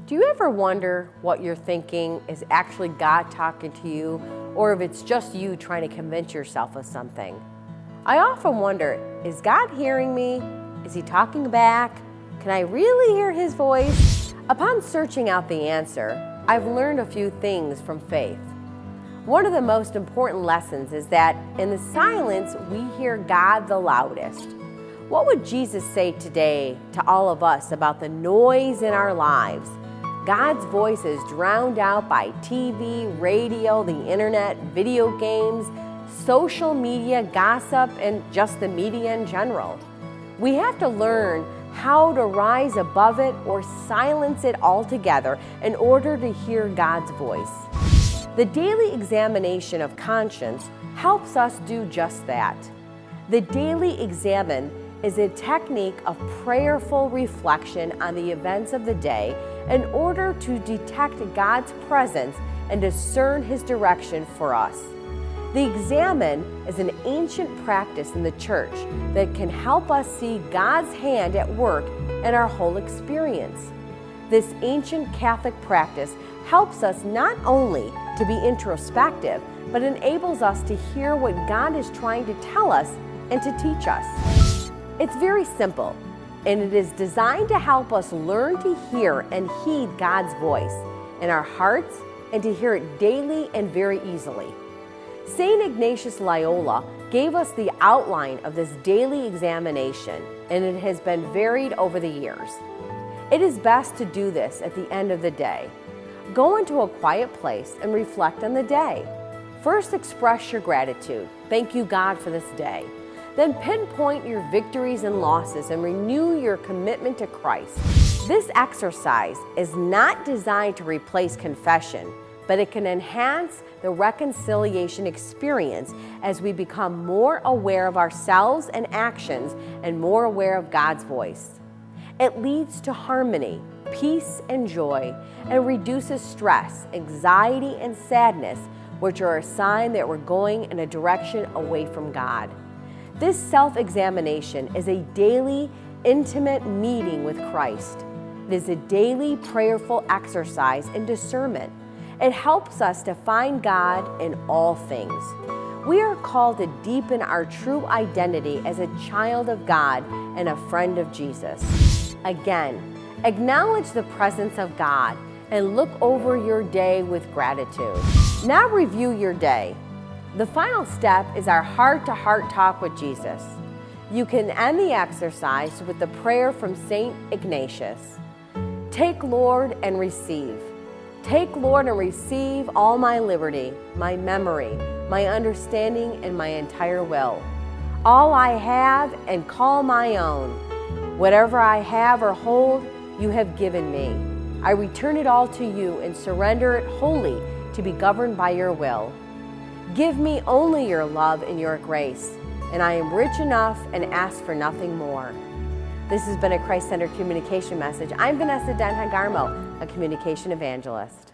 Do you ever wonder what you're thinking is actually God talking to you, or if it's just you trying to convince yourself of something? I often wonder, is God hearing me? Is He talking back? Can I really hear His voice? Upon searching out the answer, I've learned a few things from faith. One of the most important lessons is that in the silence, we hear God the loudest. What would Jesus say today to all of us about the noise in our lives? God's voice is drowned out by TV, radio, the internet, video games, social media, gossip, and just the media in general. We have to learn how to rise above it or silence it altogether in order to hear God's voice. The daily examination of conscience helps us do just that. The daily examine is a technique of prayerful reflection on the events of the day in order to detect God's presence and discern His direction for us. The examine is an ancient practice in the church that can help us see God's hand at work in our whole experience. This ancient Catholic practice helps us not only to be introspective, but enables us to hear what God is trying to tell us and to teach us. It's very simple, and it is designed to help us learn to hear and heed God's voice in our hearts and to hear it daily and very easily. St. Ignatius Loyola gave us the outline of this daily examination, and it has been varied over the years. It is best to do this at the end of the day. Go into a quiet place and reflect on the day. First, express your gratitude. Thank you, God, for this day. Then pinpoint your victories and losses and renew your commitment to Christ. This exercise is not designed to replace confession, but it can enhance the reconciliation experience as we become more aware of ourselves and actions and more aware of God's voice. It leads to harmony, peace, and joy, and reduces stress, anxiety, and sadness, which are a sign that we're going in a direction away from God. This self-examination is a daily, intimate meeting with Christ. It is a daily prayerful exercise in discernment. It helps us to find God in all things. We are called to deepen our true identity as a child of God and a friend of Jesus. Again, acknowledge the presence of God and look over your day with gratitude. Now review your day. The final step is our heart-to-heart talk with Jesus. You can end the exercise with the prayer from St. Ignatius. Take, Lord, and receive. Take, Lord, and receive all my liberty, my memory, my understanding, and my entire will. All I have and call my own. Whatever I have or hold, you have given me. I return it all to you and surrender it wholly to be governed by your will. Give me only your love and your grace, and I am rich enough and ask for nothing more. This has been a Christ-centered communication message. I'm Vanessa Denha Garmo, a communication evangelist.